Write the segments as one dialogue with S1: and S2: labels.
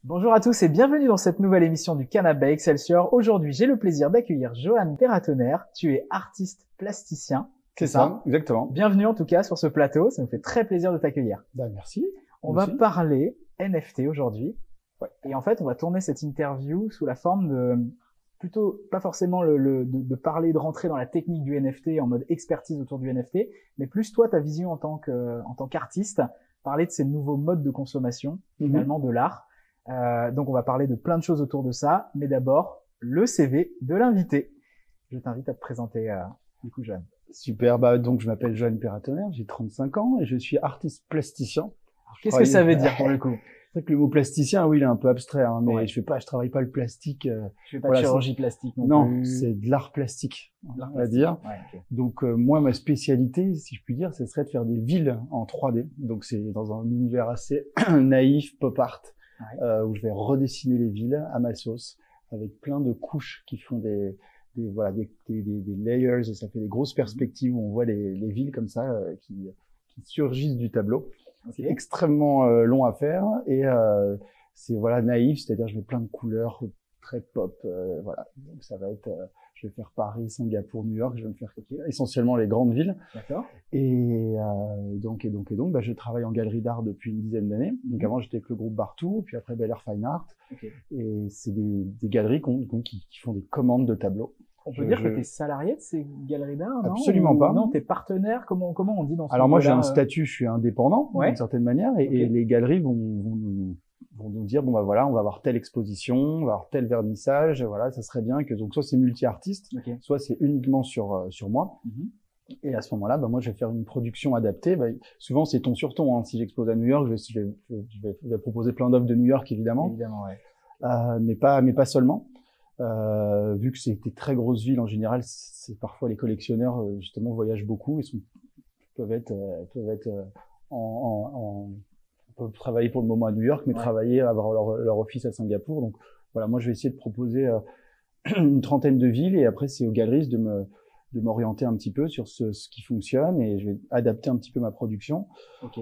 S1: Bonjour à tous et bienvenue dans cette nouvelle émission du Canapé Excelsior. Aujourd'hui, j'ai le plaisir d'accueillir Johan Perratonner. Tu es artiste plasticien.
S2: C'est ça, exactement.
S1: Bienvenue en tout cas sur ce plateau. Ça nous fait très plaisir de t'accueillir.
S2: Merci.
S1: On va parler NFT aujourd'hui. Ouais. Et en fait, on va tourner cette interview sous la forme de plutôt pas forcément de parler, de rentrer dans la technique du NFT en mode expertise autour du NFT, mais plus toi ta vision en tant qu'artiste, parler de ces nouveaux modes de consommation finalement de l'art. Donc on va parler de plein de choses autour de ça, mais d'abord le CV de l'invité. Je t'invite à te présenter du coup, Johan.
S2: Super, donc je m'appelle Johan Perratonner, j'ai 35 ans et je suis artiste plasticien.
S1: Qu'est-ce que ça veut dire pour le coup?
S2: C'est vrai que le mot plasticien, oui, il est un peu abstrait, hein, mais
S1: ouais.
S2: je travaille pas le plastique.
S1: Je fais pas de chirurgie plastique
S2: non
S1: plus.
S2: C'est de l'art plastique, on va dire.
S1: Ouais, okay.
S2: Donc moi, ma spécialité, si je puis dire, ce serait de faire des villes en 3D. Donc c'est dans un univers assez naïf, pop art, où je vais redessiner les villes à ma sauce, avec plein de couches qui font des layers, et ça fait des grosses perspectives où on voit les villes comme ça qui surgissent du tableau. Okay. C'est extrêmement long à faire et c'est naïf, c'est-à-dire je mets plein de couleurs très pop, voilà. Donc ça va être je vais faire Paris, Singapour, New York, je vais me faire essentiellement les grandes villes.
S1: D'accord.
S2: Et donc je travaille en galerie d'art depuis une dizaine d'années. Donc avant j'étais avec le groupe Bartou, puis après Bel Air Fine Art. Okay. Et c'est des galeries qui font des commandes de tableaux.
S1: On peut dire que tu es salarié de ces galeries d'art, non?
S2: Absolument pas.
S1: Non, tu es partenaire, comment on dit dans ce
S2: Alors moi j'ai un statut, je suis indépendant d'une certaine manière, et les galeries vont nous dire, bon bah voilà, on va avoir telle exposition, on va avoir tel vernissage, voilà, ça serait bien que, donc soit c'est multi-artiste, soit c'est uniquement sur moi. Et à ce moment-là, moi je vais faire une production adaptée. Souvent c'est ton sur ton, hein. Si j'expose à New York, je vais proposer plein d'œuvres de New York évidemment.
S1: Évidemment, ouais.
S2: Mais pas seulement. Vu que c'est des très grosses villes en général, c'est parfois les collectionneurs justement voyagent beaucoup et peuvent travailler pour le moment à New York, mais avoir leur office à Singapour. Donc voilà, moi je vais essayer de proposer une trentaine de villes et après c'est aux galeristes de m'orienter un petit peu sur ce qui fonctionne et je vais adapter un petit peu ma production.
S1: Okay.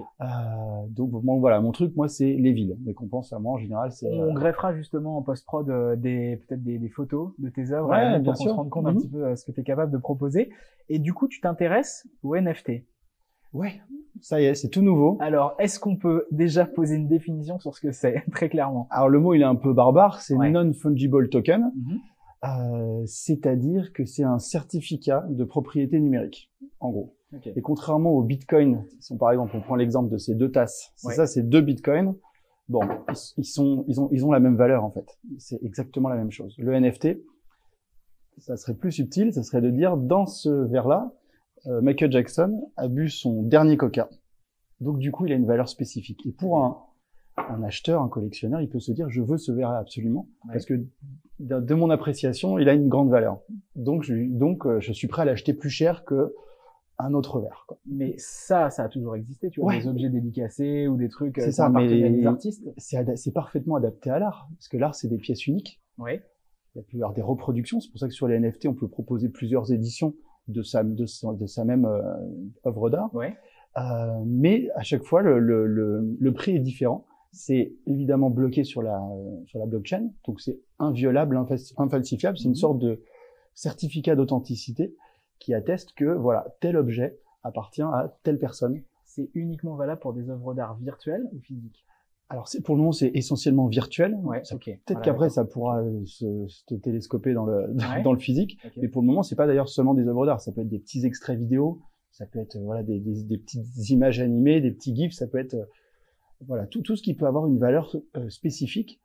S2: Donc voilà, mon truc, moi, c'est les villes. Mais qu'on pense à moi, en général, c'est...
S1: On greffera justement en post-prod peut-être des photos de tes œuvres
S2: pour
S1: qu'on se rende compte un petit peu ce que tu es capable de proposer. Et du coup, tu t'intéresses au NFT.
S2: Ouais, ça y est, c'est tout nouveau.
S1: Alors, est-ce qu'on peut déjà poser une définition sur ce que c'est, très clairement?
S2: Alors, le mot, il est un peu barbare, c'est non-fungible token. C'est-à-dire que c'est un certificat de propriété numérique, en gros. Okay. Et contrairement au Bitcoin, si par exemple on prend l'exemple de ces deux tasses, c'est deux Bitcoins. Bon, ils ont la même valeur en fait. C'est exactement la même chose. Le NFT, ça serait plus subtil, ça serait de dire dans ce verre-là, Michael Jackson a bu son dernier Coca. Donc du coup, il a une valeur spécifique. Et pour un acheteur, un collectionneur, il peut se dire je veux ce verre absolument parce que de mon appréciation, il a une grande valeur. Donc je suis prêt à l'acheter plus cher que un autre verre, quoi.
S1: Mais ça a toujours existé, tu vois, des objets dédicacés ou des trucs
S2: c'est ça, mais
S1: des artistes.
S2: C'est parfaitement adapté à l'art parce que l'art c'est des pièces uniques.
S1: Ouais.
S2: Il peut y avoir des reproductions, c'est pour ça que sur les NFT, on peut proposer plusieurs éditions de sa même œuvre d'art. Ouais. Mais à chaque fois le prix est différent. C'est évidemment bloqué sur la blockchain, donc c'est inviolable, infalsifiable. C'est une sorte de certificat d'authenticité qui atteste que voilà, tel objet appartient à telle personne.
S1: C'est uniquement valable pour des œuvres d'art virtuelles ou physiques?
S2: Alors pour le moment, c'est essentiellement virtuel. Peut-être qu'après ça pourra se télescoper dans le physique, mais pour le moment, c'est pas d'ailleurs seulement des œuvres d'art. Ça peut être des petits extraits vidéo, ça peut être des petites images animées, des petits gifs, ça peut être tout ce qui peut avoir une valeur spécifique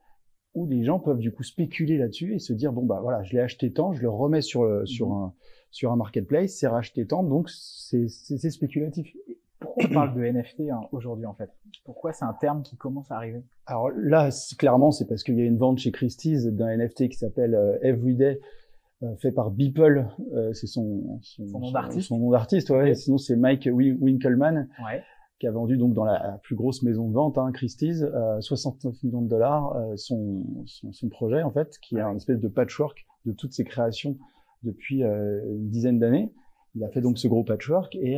S2: où les gens peuvent du coup spéculer là-dessus et se dire bon bah voilà, je l'ai acheté tant, je le remets sur un marketplace, c'est racheté tant, donc c'est spéculatif.
S1: Pourquoi on parle de NFT aujourd'hui en fait? Pourquoi c'est un terme qui commence à arriver?
S2: Alors là, clairement, c'est parce qu'il y a une vente chez Christie's d'un NFT qui s'appelle Everyday, fait par Beeple, c'est son
S1: nom d'artiste.
S2: Son nom d'artiste, Sinon c'est Mike Winkelmann. Qui a vendu donc dans la plus grosse maison de vente, Christie's, 69 millions de dollars, son projet en fait, qui est un espèce de patchwork de toutes ses créations depuis une dizaine d'années. Il a fait donc ce gros patchwork et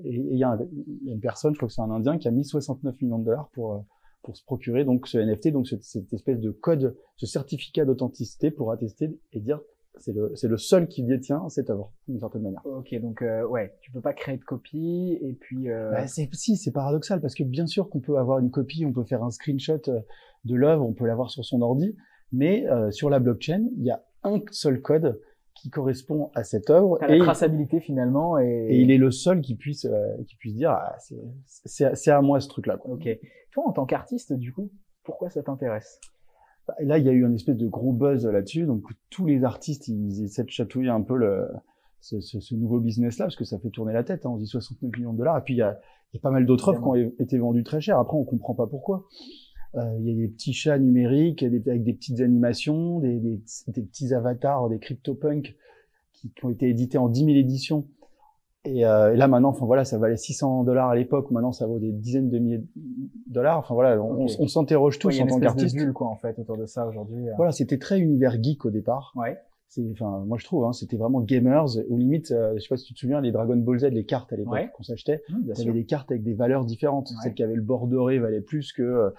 S2: il y a une personne, je crois que c'est un Indien, qui a mis 69 millions de dollars pour pour se procurer donc ce NFT, donc cette espèce de code, ce certificat d'authenticité pour attester et dire c'est le seul qui détient cette œuvre d'une certaine manière.
S1: Ok, donc ouais, tu peux pas créer de copie et puis.
S2: C'est paradoxal parce que bien sûr qu'on peut avoir une copie, on peut faire un screenshot de l'œuvre, on peut l'avoir sur son ordi, mais sur la blockchain, il y a un seul code qui correspond à cette œuvre
S1: et la traçabilité finalement
S2: et il est le seul qui puisse dire ah, c'est à moi ce truc-là.
S1: Ok. Toi, en tant qu'artiste, du coup, pourquoi ça t'intéresse?
S2: Et là, il y a eu un espèce de gros buzz là-dessus, donc tous les artistes, ils essaient de chatouiller un peu ce nouveau business-là, parce que ça fait tourner la tête, hein, on dit 69 millions de dollars, et puis il y a pas mal d'autres œuvres qui ont été vendues très cher, après on comprend pas pourquoi. Il y a des petits chats numériques, avec des petites animations, des petits avatars, des CryptoPunks, qui ont été édités en 10 000 éditions, et là maintenant, enfin voilà, ça valait 600 dollars à l'époque, maintenant ça vaut des dizaines de milliers de dollars. Enfin voilà, on s'interroge tous en tant qu'artiste.
S1: Il y a une espèce de bulle quoi en fait autour de ça aujourd'hui.
S2: Voilà, c'était très univers geek au départ.
S1: Ouais.
S2: Enfin moi je trouve, hein, c'était vraiment gamers. Ou limite, je sais pas si tu te souviens, les Dragon Ball Z, les cartes à l'époque qu'on s'achetait, il y avait des cartes avec des valeurs différentes. Celle qui avait le bord doré valait plus que.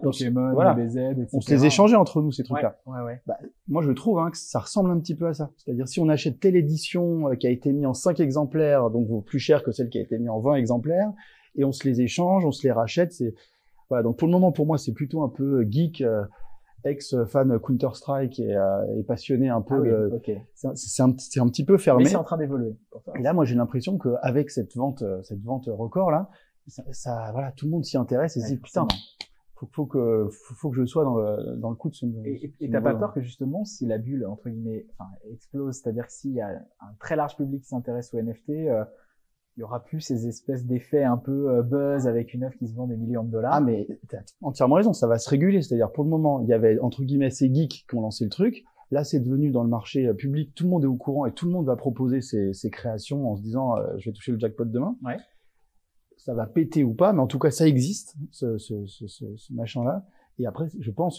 S1: Pokémon,
S2: voilà,
S1: BZ, etc.
S2: On se les échangeait entre nous ces trucs-là.
S1: Ouais.
S2: Bah, moi je trouve que ça ressemble un petit peu à ça. C'est-à-dire si on achète telle édition qui a été mise en 5 exemplaires, donc vaut plus cher que celle qui a été mise en 20 exemplaires, et on se les échange, on se les rachète. Voilà. Donc pour le moment, pour moi, c'est plutôt un peu geek. Ex-fan Counter-Strike et passionné un peu c'est un petit peu fermé.
S1: Mais c'est en train d'évoluer.
S2: Et là, moi, j'ai l'impression qu'avec cette vente record là, ça voilà, tout le monde s'y intéresse et se dit putain, faut que je sois dans le coup de ce.
S1: Et t'as pas peur que justement, si la bulle entre guillemets, explose, c'est-à-dire que s'il y a un très large public qui s'intéresse aux NFT, il y aura plus ces espèces d'effets un peu buzz avec une œuvre qui se vend des millions de dollars.
S2: Ah mais t'as entièrement raison, ça va se réguler. C'est-à-dire pour le moment, il y avait entre guillemets ces geeks qui ont lancé le truc. Là, c'est devenu dans le marché public, tout le monde est au courant et tout le monde va proposer ses créations en se disant je vais toucher le jackpot demain.
S1: Ouais.
S2: Ça va péter ou pas, mais en tout cas ça existe, ce machin-là. Et après,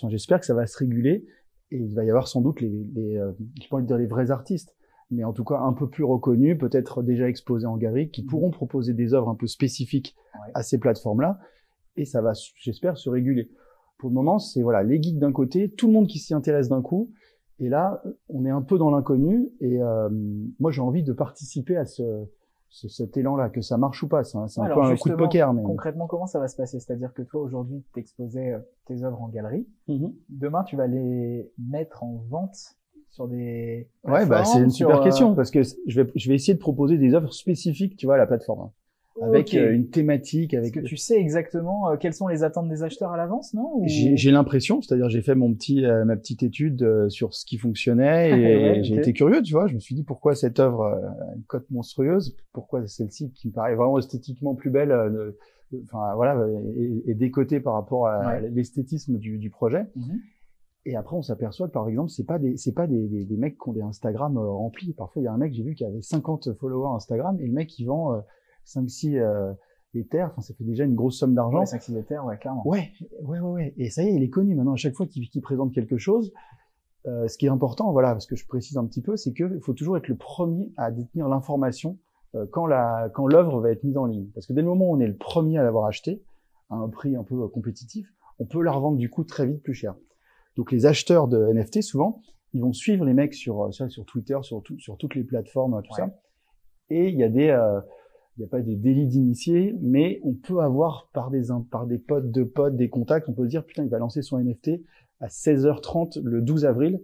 S2: j'espère que ça va se réguler et il va y avoir sans doute je peux dire les vrais artistes, mais en tout cas un peu plus reconnus, peut-être déjà exposés en galerie, qui pourront proposer des œuvres un peu spécifiques à ces plateformes-là, et ça va, j'espère, se réguler. Pour le moment, c'est voilà, les geeks d'un côté, tout le monde qui s'y intéresse d'un coup, et là, on est un peu dans l'inconnu, et moi j'ai envie de participer à cet élan-là, que ça marche ou pas, c'est un peu un coup de poker. Mais
S1: concrètement, comment ça va se passer? C'est-à-dire que toi, aujourd'hui, t'exposais tes œuvres en galerie, demain, tu vas les mettre en vente sur des plateformes,
S2: c'est une super question parce que je vais essayer de proposer des offres spécifiques, tu vois, à la plateforme, avec une thématique. Est-ce
S1: que tu sais exactement quelles sont les attentes des acheteurs à l'avance, non?
S2: J'ai l'impression, c'est-à-dire j'ai fait ma petite étude sur ce qui fonctionnait et j'ai été curieux, tu vois. Je me suis dit pourquoi cette œuvre a une cote monstrueuse, pourquoi celle-ci qui me paraît vraiment esthétiquement plus belle, enfin voilà, est décotée par rapport à l'esthétisme du projet. Et après, on s'aperçoit que, par exemple, c'est pas des mecs qui ont des Instagram remplis. Parfois, il y a un mec, j'ai vu, qui avait 50 followers Instagram, et le mec, il vend 5-6 Ethers. Enfin, ça fait déjà une grosse somme d'argent.
S1: 5-6 Ethers, clairement.
S2: Ouais. Et ça y est, il est connu maintenant. À chaque fois qu'il présente quelque chose, ce qui est important, voilà, parce que je précise un petit peu, c'est que il faut toujours être le premier à détenir l'information quand l'œuvre va être mise en ligne. Parce que dès le moment où on est le premier à l'avoir acheté, à un prix un peu compétitif, on peut la revendre du coup très vite plus cher. Donc les acheteurs de NFT, souvent, ils vont suivre les mecs sur Twitter, sur toutes les plateformes, tout ça. Et il y a pas des délits d'initiés, mais on peut avoir par des potes de potes, des contacts, on peut se dire putain, il va lancer son NFT à 16h30 le 12 avril.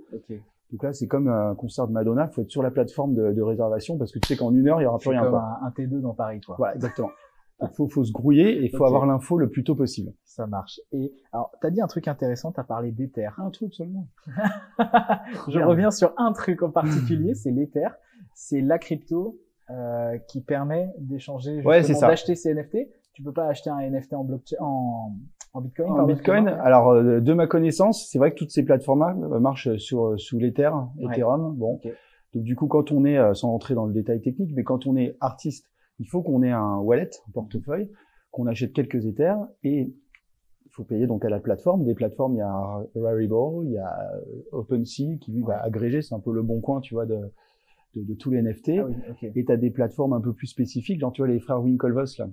S2: Donc là, c'est comme un concert de Madonna, il faut être sur la plateforme de réservation parce que tu sais qu'en 1 heure, il y aura plus rien.
S1: C'est comme un T2 dans Paris, quoi.
S2: Voilà, exactement. Il faut se grouiller et il faut avoir l'info le plus tôt possible.
S1: Ça marche. Et alors, t'as dit un truc intéressant, t'as parlé d'Ether.
S2: Un truc seulement.
S1: Je reviens sur un truc en particulier, c'est l'Ether. C'est la crypto qui permet d'échanger, justement, d'acheter ces NFT. Tu peux pas acheter un NFT en blockchain, en Bitcoin.
S2: En Bitcoin. Alors, de ma connaissance, c'est vrai que toutes ces plateformes-là marchent sous l'Ether, Ethereum. Bon. Donc du coup, quand on est, sans rentrer dans le détail technique, mais quand on est artiste, il faut qu'on ait un wallet, un portefeuille, qu'on achète quelques Ethers et il faut payer donc à la plateforme. Des plateformes, il y a Rarible, il y a OpenSea qui lui va agréger, c'est un peu le bon coin, tu vois, de de tous les NFT.
S1: Ah oui, okay.
S2: Et tu as des plateformes un peu plus spécifiques, genre tu vois les frères Winklevoss là,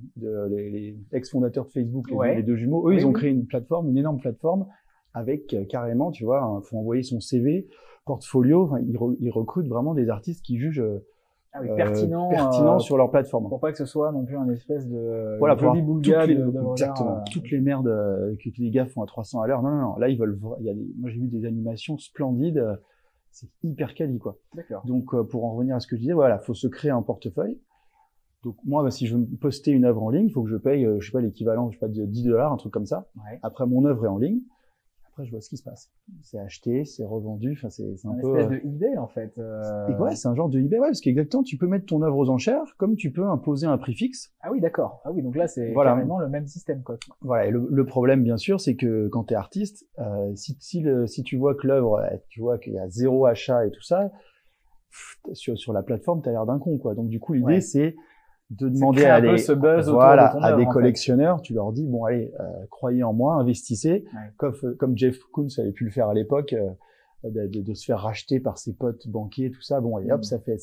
S2: les ex-fondateurs de Facebook, les deux jumeaux, eux ils ont créé une plateforme, une énorme plateforme avec carrément, tu vois, faut envoyer son CV, portfolio, enfin, ils recrutent vraiment des artistes qui jugent pertinent sur leur plateforme.
S1: Pour pas que ce soit non plus un espèce de
S2: voilà, pour
S1: exactement
S2: toutes les merdes que les gars font à 300 à l'heure. Non, là ils veulent, moi j'ai vu des animations splendides, c'est hyper quali quoi.
S1: D'accord.
S2: Donc pour en revenir à ce que je disais, voilà, faut se créer un portefeuille. Donc moi, si je veux poster une œuvre en ligne, il faut que je paye, je sais pas, l'équivalent, je sais pas, de $10, un truc comme ça.
S1: Ouais.
S2: Après mon œuvre est en ligne. Après, je vois ce qui se passe. C'est acheté, c'est revendu. Enfin, c'est un peu.
S1: Une espèce de eBay, en fait.
S2: Et ouais, c'est un genre de eBay, ouais, parce qu'exactement, tu peux mettre ton œuvre aux enchères, comme tu peux imposer un prix fixe.
S1: Ah oui, d'accord. Ah oui, donc là, c'est carrément le même système, quoi.
S2: Voilà. Et le problème, bien sûr, c'est que quand t'es artiste, si tu vois que l'œuvre, tu vois qu'il y a 0 achat et tout ça, sur la plateforme, t'as l'air d'un con, quoi. Donc, du coup, l'idée, c'est de demander à des collectionneurs, tu leur dis bon allez, croyez en moi, investissez, comme Jeff Koons avait pu le faire à l'époque, de se faire racheter par ses potes banquiers, tout ça, bon et hop, ça fait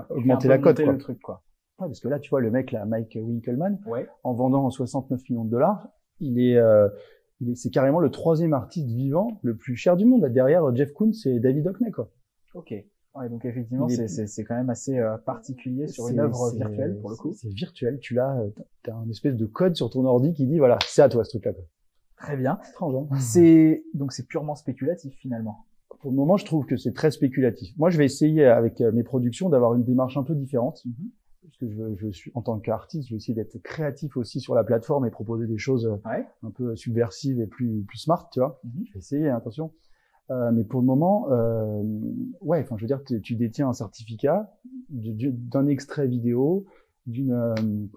S2: augmenter la cote, quoi.
S1: Le truc, quoi.
S2: Ouais, parce que là tu vois le mec là, Mike Winkelmann, en vendant 69 millions de dollars, c'est carrément le 3e artiste vivant le plus cher du monde, derrière Jeff Koons et David Hockney, quoi.
S1: Ok. Ouais, donc effectivement, c'est quand même assez particulier sur une œuvre virtuelle, pour le coup.
S2: C'est virtuel, t'as un espèce de code sur ton ordi qui dit, voilà, c'est à toi ce truc-là.
S1: Très bien.
S2: Étrange, hein.
S1: Donc c'est purement spéculatif, finalement.
S2: Pour le moment, je trouve que c'est très spéculatif. Moi, je vais essayer, avec mes productions, d'avoir une démarche un peu différente. Parce que je suis, en tant qu'artiste, je vais essayer d'être créatif aussi sur la plateforme et proposer des choses un peu subversives et plus smart, tu vois. Je vais essayer, attention. Mais pour le moment, ouais, enfin, je veux dire, tu détiens un certificat d'un extrait vidéo, d'une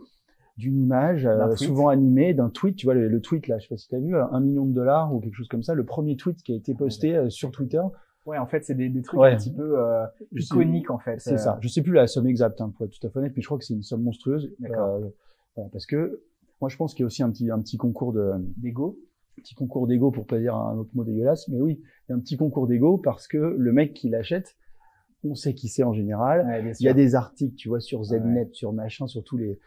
S2: image, souvent animée, d'un tweet. Tu vois, le tweet là, je sais pas si t'as vu, $1 million ou quelque chose comme ça. Le premier tweet qui a été posté sur Twitter.
S1: Ouais, en fait, c'est des trucs un petit peu iconiques, en fait.
S2: C'est ça. Je sais plus la somme exacte, hein, pour être tout à fait honnête, mais je crois que c'est une somme monstrueuse. Parce que moi, je pense qu'il y a aussi un petit concours
S1: d'ego.
S2: Petit concours d'ego pour pas dire un autre mot dégueulasse, mais oui, il y a un petit concours d'ego parce que le mec qui l'achète, on sait qui c'est en général. Il y a des articles, tu vois, sur Znet, sur machin, sur tous les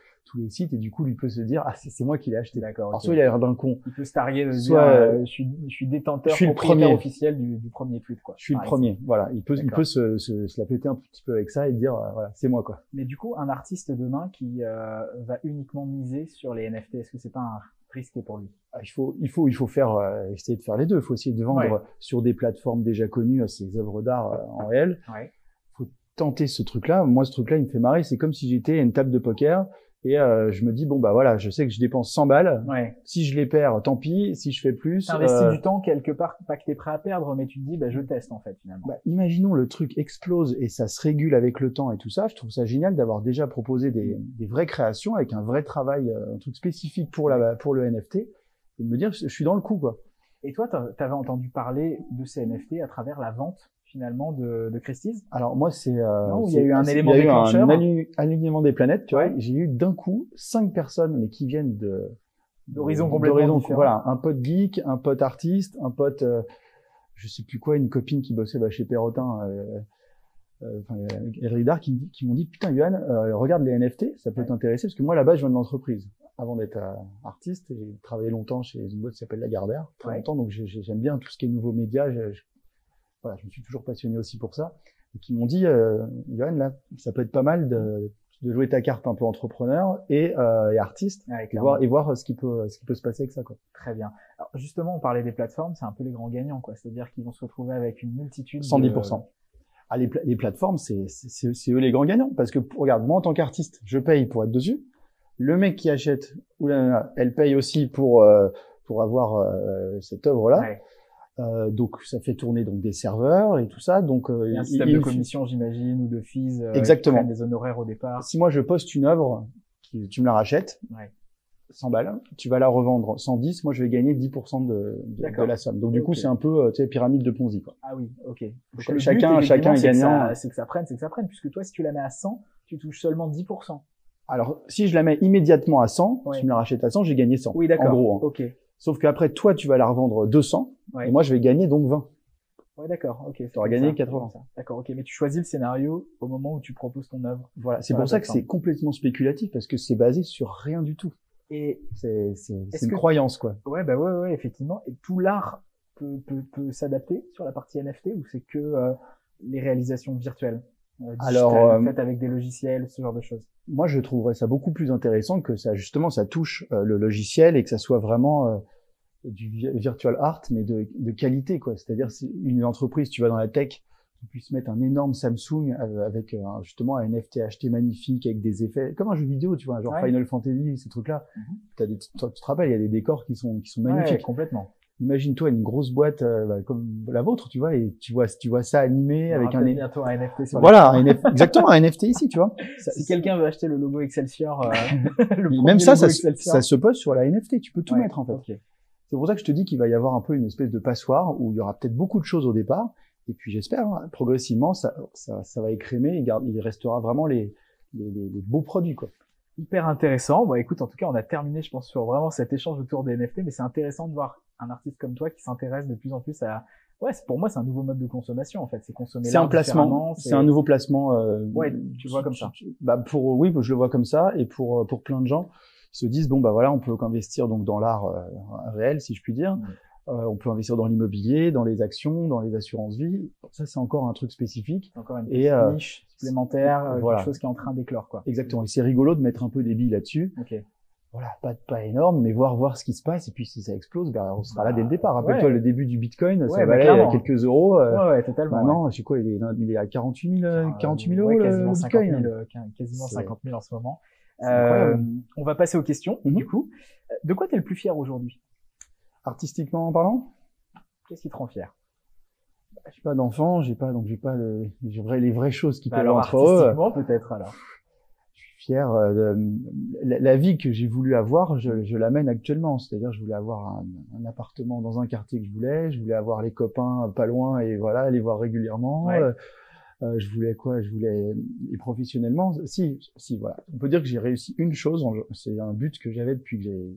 S2: sites, et du coup, lui peut se dire, ah, c'est moi qui l'ai acheté.
S1: D'accord.
S2: Alors, soit il a l'air d'un con.
S1: Il peut se targuer de dire, je suis détenteur, propriétaire officiel du premier tweet, quoi.
S2: Je suis le premier. Voilà. Il peut se la péter un petit peu avec ça et dire, voilà, c'est moi, quoi.
S1: Mais du coup, un artiste demain qui, va uniquement miser sur les NFT, est-ce que c'est pas un risqué pour lui?
S2: Il faut faire, essayer de faire les deux. Il faut essayer de vendre sur des plateformes déjà connues ces œuvres d'art en réel. Faut tenter ce truc-là. Moi, ce truc-là, il me fait marrer. C'est comme si j'étais à une table de poker et je me dis bon bah voilà, je sais que je dépense 100 balles. Si je les perds, tant pis. Si je fais plus,
S1: t'investis du temps quelque part, pas que t'es prêt à perdre, mais tu te dis bah je teste en fait finalement.
S2: Bah, imaginons le truc explose et ça se régule avec le temps et tout ça. Je trouve ça génial d'avoir déjà proposé des vraies créations avec un vrai travail, un truc spécifique pour le NFT. Et de me dire, je suis dans le coup, quoi.
S1: Et toi, t'avais entendu parler de ces NFT à travers la vente, finalement, de Christie's?
S2: Alors, moi, il y
S1: a eu un élément déclencheur.
S2: Il y a eu un alignement des planètes, tu vois. J'ai eu d'un coup 5 personnes, mais qui viennent
S1: d'horizons complètement différents.
S2: Voilà. Un pote geek, un pote artiste, un pote, je sais plus quoi, une copine qui bossait, chez Perrotin, Eridar, qui m'ont dit, putain, Yohan, regarde les NFT, ça peut t'intéresser, parce que moi, là-bas, je viens de l'entreprise. Avant d'être artiste, j'ai travaillé longtemps chez une boîte qui s'appelle Lagardère, très longtemps, donc j'aime bien tout ce qui est nouveaux médias. Voilà, je me suis toujours passionné aussi pour ça. Et qui m'ont dit, Yohan, là, ça peut être pas mal de jouer ta carte un peu entrepreneur et artiste, et voir ce qui peut se passer avec ça, quoi.
S1: Très bien. Alors, justement, on parlait des plateformes, c'est un peu les grands gagnants, quoi. C'est-à-dire qu'ils vont se retrouver avec une multitude
S2: 110%. Ah, les plateformes, c'est eux les grands gagnants. Parce que, regarde, moi, en tant qu'artiste, je paye pour être dessus. Le mec qui achète, elle paye aussi pour avoir cette œuvre-là. Donc ça fait tourner donc des serveurs et tout ça. Donc
S1: il y a un système de commission, j'imagine, ou de fees.
S2: Exactement.
S1: Des honoraires au départ.
S2: Si moi je poste une œuvre, tu me la rachètes, 100 balles, tu vas la revendre 110, moi je vais gagner 10% de la somme. Donc du coup c'est un peu pyramide de Ponzi, quoi.
S1: Ah oui, ok.
S2: Donc, chacun est gagnant.
S1: C'est que ça prenne, puisque toi si tu la mets à 100, tu touches seulement 10%.
S2: Alors, si je la mets immédiatement à 100, tu me la rachètes à 100, j'ai gagné 100.
S1: Oui, d'accord.
S2: En gros. Hein.
S1: Ok.
S2: Sauf qu'après, toi, tu vas la revendre 200, et moi, je vais gagner donc 20.
S1: Ouais, d'accord, ok.
S2: Tu auras gagné 80.
S1: D'accord, ok. Mais tu choisis le scénario au moment où tu proposes ton œuvre.
S2: Voilà. C'est pour ça que c'est complètement spéculatif parce que c'est basé sur rien du tout.
S1: Et
S2: c'est une croyance, quoi.
S1: Ouais, bah ouais, effectivement. Et tout l'art peut s'adapter sur la partie NFT ou c'est que les réalisations virtuelles, digitales, faites avec des logiciels, ce genre de choses?
S2: Moi, je trouverais ça beaucoup plus intéressant que ça, justement, ça touche le logiciel et que ça soit vraiment du virtual art, mais de qualité, quoi. C'est-à-dire, si une entreprise, tu vas dans la tech, tu puisses mettre un énorme Samsung avec justement un NFT acheté magnifique avec des effets, comme un jeu vidéo, tu vois, genre Final Fantasy, ces trucs-là. Tu te rappelles, il y a des décors qui sont magnifiques.
S1: Ouais, complètement.
S2: Imagine-toi une grosse boîte comme la vôtre, tu vois, et tu vois ça animé avec un
S1: bientôt un NFT sur
S2: exactement un NFT ici, tu vois.
S1: Si quelqu'un veut acheter le logo Excelsior,
S2: même ça se pose sur la NFT, tu peux tout mettre en fait. Okay. C'est pour ça que je te dis qu'il va y avoir un peu une espèce de passoire où il y aura peut-être beaucoup de choses au départ, et puis j'espère progressivement ça va écrémer, il restera vraiment les beaux produits, quoi.
S1: Hyper intéressant. Bon, écoute, en tout cas, on a terminé, je pense, sur vraiment cet échange autour des NFT, mais c'est intéressant de voir un artiste comme toi qui s'intéresse de plus en plus à, pour moi, c'est un nouveau mode de consommation, en fait. C'est consommer l'art différemment.
S2: C'est un nouveau placement,
S1: ouais, tu vois comme ça.
S2: Oui, je le vois comme ça, et pour plein de gens, ils se disent, bon, bah voilà, on peut investir donc dans l'art réel, si je puis dire. On peut investir dans l'immobilier, dans les actions, dans les assurances vie. Ça, c'est encore un truc spécifique.
S1: Encore une petite niche supplémentaire, quelque chose qui est en train d'éclore, quoi.
S2: Exactement. Et c'est rigolo de mettre un peu des billes là-dessus.
S1: Okay.
S2: Voilà, pas énorme, mais voir ce qui se passe. Et puis, si ça explose, on sera là dès le départ. Rappelle-toi le début du Bitcoin, ça valait quelques euros.
S1: Ouais, totalement.
S2: Maintenant, je sais quoi, il est à 48 000 euros,
S1: quasiment
S2: le
S1: 50
S2: Bitcoin.
S1: 000, quasiment 50 000 en ce moment. On va passer aux questions, du coup. De quoi t'es le plus fier aujourd'hui?
S2: Artistiquement parlant?
S1: Qu'est-ce qui te rend fier?
S2: J'ai pas d'enfant, j'ai les vraies choses qui peuvent
S1: alors,
S2: entre eux.
S1: Artistiquement, peut-être, alors.
S2: Je suis fier la vie que j'ai voulu avoir, je l'amène actuellement. C'est-à-dire, je voulais avoir un appartement dans un quartier que je voulais avoir les copains pas loin et voilà, les voir régulièrement.
S1: Ouais.
S2: Je voulais et professionnellement, si, voilà. On peut dire que j'ai réussi une chose, c'est un but que j'avais depuis que j'ai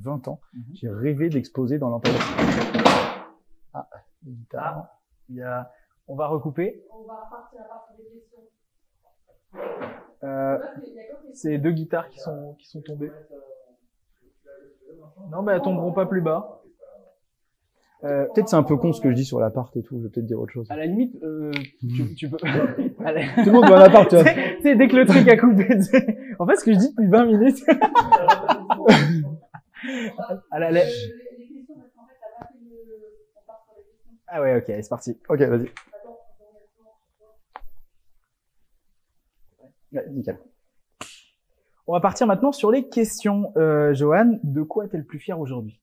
S2: 20 ans. J'ai rêvé d'exposer dans l'Empire.
S1: On va recouper.
S3: On va repartir à partir des questions.
S1: C'est 2 guitares qui sont tombées. Non, mais elles tomberont pas plus bas.
S2: Peut-être c'est un peu con ce que je dis sur l'appart et tout, je vais peut-être dire autre chose.
S1: À la limite, tu peux...
S2: Tout le monde veut un appart, tu vois.
S1: Tu sais, dès que le truc a coupé, en fait, ce que je dis depuis 20 minutes. Ah ouais, ok, c'est parti.
S2: Ok, vas-y. Ouais, nickel.
S1: On va partir maintenant sur les questions. Johan, de quoi t'es le plus fier aujourd'hui?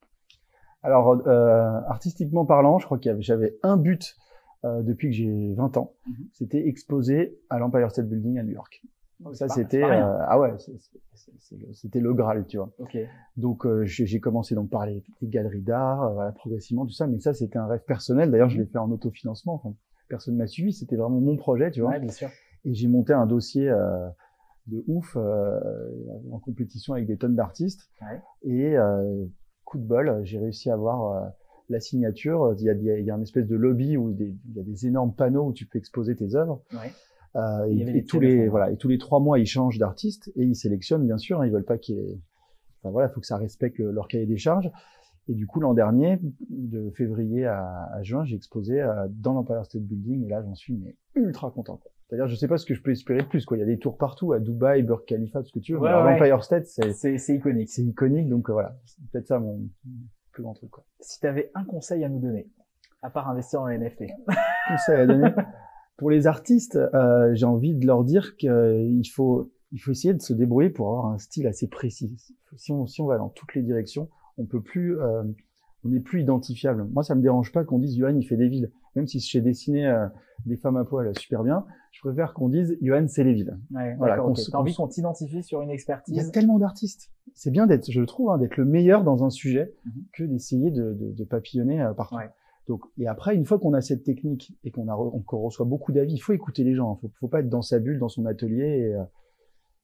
S2: Alors, artistiquement parlant, je crois que j'avais un but depuis que j'ai 20 ans. C'était exposer à l'Empire State Building à New York. Ça, c'était c'était le Graal, tu vois.
S1: Okay.
S2: Donc j'ai commencé donc par les galeries d'art, voilà, progressivement tout ça, mais ça c'était un rêve personnel. D'ailleurs, je l'ai fait en autofinancement. Enfin, personne m'a suivi, c'était vraiment mon projet, tu vois.
S1: Ouais, bien sûr.
S2: Et j'ai monté un dossier de ouf en compétition avec des tonnes d'artistes.
S1: Ouais.
S2: Et coup de bol, j'ai réussi à avoir la signature. Il y a une espèce de lobby où il y a des énormes panneaux où tu peux exposer tes œuvres.
S1: Ouais.
S2: Et tous les 3 mois, ils changent d'artiste et ils sélectionnent, bien sûr. Hein, ils veulent pas faut que ça respecte leur cahier des charges. Et du coup, l'an dernier, de février à juin, j'ai exposé dans l'Empire State Building et là, j'en suis ultra content. C'est-à-dire, je sais pas ce que je peux espérer de plus, quoi. Il y a des tours partout, à Dubaï, Burj Khalifa, tout ce que tu veux.
S1: Ouais,
S2: l'Empire State,
S1: c'est iconique.
S2: C'est iconique, donc voilà. C'est peut-être ça mon plus grand truc, quoi.
S1: Si t'avais un conseil à nous donner, à part investir en NFT.
S2: Conseil à donner? Pour les artistes, j'ai envie de leur dire qu'il faut essayer de se débrouiller pour avoir un style assez précis. Si on va dans toutes les directions, on n'est plus identifiable. Moi, ça me dérange pas qu'on dise Yoann, il fait des villes. Même si je sais dessiner des femmes à poil super bien, je préfère qu'on dise Yoann, c'est les villes.
S1: Ouais, voilà, t'as envie qu'on t'identifie sur une expertise.
S2: Il y a tellement d'artistes. C'est bien je le trouve, d'être le meilleur dans un sujet que d'essayer de papillonner partout. Ouais. Donc, et après, une fois qu'on a cette technique et qu'on reçoit beaucoup d'avis, il faut écouter les gens. Faut pas être dans sa bulle, dans son atelier.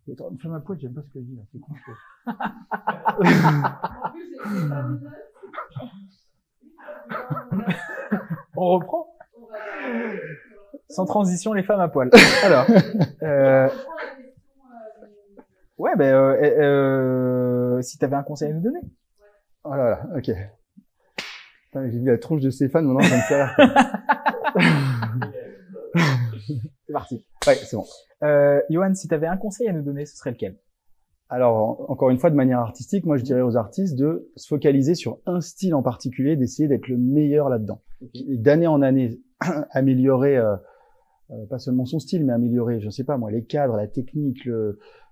S2: Et une femme à poil, j'aime pas ce que je dis là. C'est con.
S1: On reprend. Sans transition, les femmes à poil. Alors, ouais, si t'avais un conseil à nous donner.
S2: Oh là là, ok. Putain, j'ai vu la tronche de Stéphane, maintenant ça me fait rire.
S1: C'est parti.
S2: Ouais, c'est bon.
S1: Johan, si t'avais un conseil à nous donner, ce serait lequel?
S2: Alors, encore une fois, de manière artistique, moi je dirais aux artistes de se focaliser sur un style en particulier, d'essayer d'être le meilleur là-dedans. Et d'année en année, améliorer, pas seulement son style, mais améliorer, je sais pas moi, les cadres, la technique,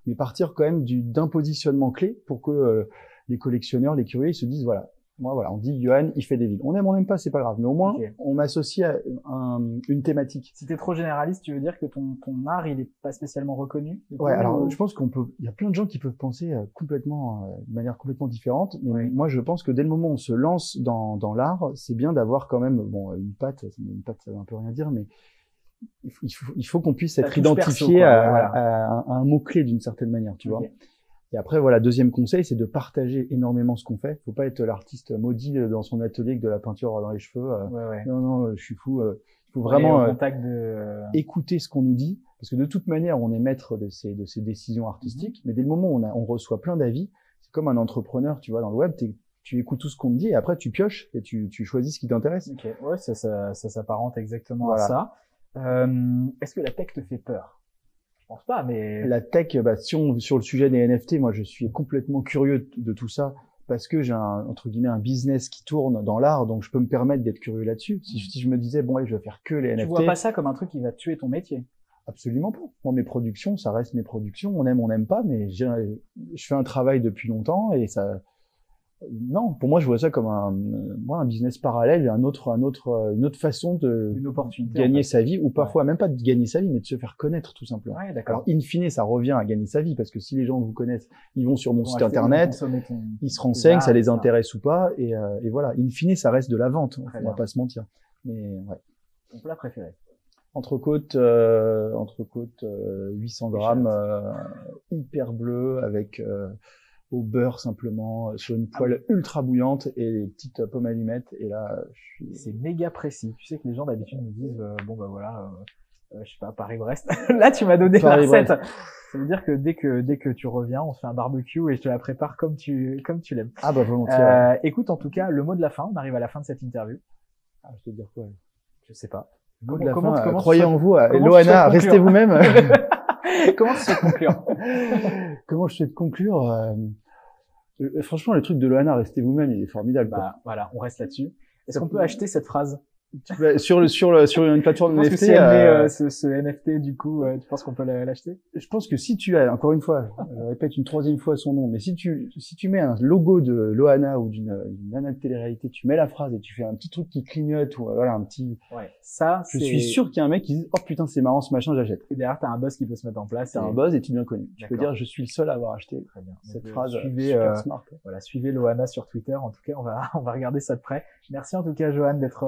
S2: mais partir quand même d'un positionnement clé pour que les collectionneurs, les curieux, ils se disent, voilà, moi voilà, on dit Johan, il fait des vides. On aime pas, c'est pas grave, mais au moins, on m'associe à une thématique.
S1: Si t'es trop généraliste, tu veux dire que ton art, il est pas spécialement reconnu?
S2: Ouais, alors je pense il y a plein de gens qui peuvent penser complètement, de manière complètement différente, mais moi je pense que dès le moment où on se lance dans l'art, c'est bien d'avoir quand même, bon, une patte, ça veut un peu rien dire, mais il faut qu'on puisse être identifié à un mot-clé d'une certaine manière, tu vois. Et après, voilà, deuxième conseil, c'est de partager énormément ce qu'on fait. Faut pas être l'artiste maudit dans son atelier avec de la peinture dans les cheveux. Non, je suis fou. Il faut vraiment écouter ce qu'on nous dit, parce que de toute manière, on est maître de ces décisions artistiques. Mais dès le moment où on reçoit plein d'avis, c'est comme un entrepreneur, tu vois, dans le web, tu écoutes tout ce qu'on te dit et après tu pioches et tu choisis ce qui t'intéresse.
S1: Ok, ouais, ça s'apparente exactement à ça. Est-ce que la tech te fait peur? Je pense pas, mais...
S2: La tech, sur le sujet des NFT, moi, je suis complètement curieux de tout ça parce que j'ai entre guillemets, un business qui tourne dans l'art, donc je peux me permettre d'être curieux là-dessus. Si je me disais, bon, allez, je vais faire que les NFT.
S1: Tu vois pas ça comme un truc qui va tuer ton métier?
S2: Absolument pas. Moi, mes productions, ça reste mes productions. On aime pas, mais je fais un travail depuis longtemps et ça... Non, pour moi, je vois ça comme un business parallèle, une autre façon
S1: une opportunité,
S2: gagner sa vie, ou parfois même pas de gagner sa vie, mais de se faire connaître tout simplement.
S1: Ouais, d'accord.
S2: Alors, in fine, ça revient à gagner sa vie, parce que si les gens vous connaissent, ils vont sur mon site internet, ils se renseignent, ça les intéresse ou pas, et voilà. In fine, ça reste de la vente, on va pas se mentir. Mais ouais.
S1: Ton plat préféré?
S2: Entrecôte 800 grammes, hyper bleu avec au beurre simplement, sur une poêle ultra bouillante et des petites pommes allumettes. Et là,
S1: c'est méga précis. Tu sais que les gens d'habitude nous disent, je sais pas, Paris-Brest. Là, tu m'as donné la recette. Ça veut dire que dès que tu reviens, on se fait un barbecue et je te la prépare comme tu l'aimes.
S2: Ah bah volontiers.
S1: Écoute, en tout cas, le mot de la fin. On arrive à la fin de cette interview.
S2: Ah, je te dire quoi?
S1: Je sais pas.
S2: Comment croyez en vous, Loana, restez vous-même.
S1: Comment tu souhaites conclure?
S2: Comment je souhaite conclure? Franchement, le truc de Loana, restez vous-même, il est formidable.
S1: Bah, voilà, on reste là-dessus. Est-ce qu'on peut acheter cette phrase?
S2: Sur une plateforme NFT.
S1: Si elle met ce NFT, du coup, tu penses qu'on peut l'acheter?
S2: Je pense que si tu as, encore une fois, je répète une troisième fois son nom, mais si tu mets un logo de Loana ou d'une nana de télé-réalité, tu mets la phrase et tu fais un petit truc qui clignote ou voilà un petit.
S1: Ouais. Ça,
S2: je suis sûr qu'il y a un mec qui dit oh putain c'est marrant ce machin, j'achète.
S1: Et derrière t'as un buzz qui peut se mettre en place.
S2: T'as un buzz et tu es bien connu. Tu peux dire je suis le seul à avoir acheté. Très bien. Cette phrase. Super smart.
S1: Voilà, suivez Loana sur Twitter. En tout cas, on va regarder ça de près. Merci en tout cas, Johan, d'être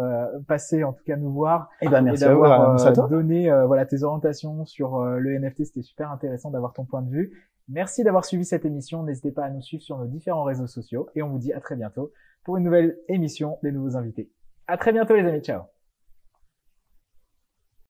S1: passé en tout cas nous voir.
S2: Et merci
S1: d'avoir donné tes orientations sur le NFT. C'était super intéressant d'avoir ton point de vue. Merci d'avoir suivi cette émission. N'hésitez pas à nous suivre sur nos différents réseaux sociaux et on vous dit à très bientôt pour une nouvelle émission des nouveaux invités. À très bientôt les amis. Ciao.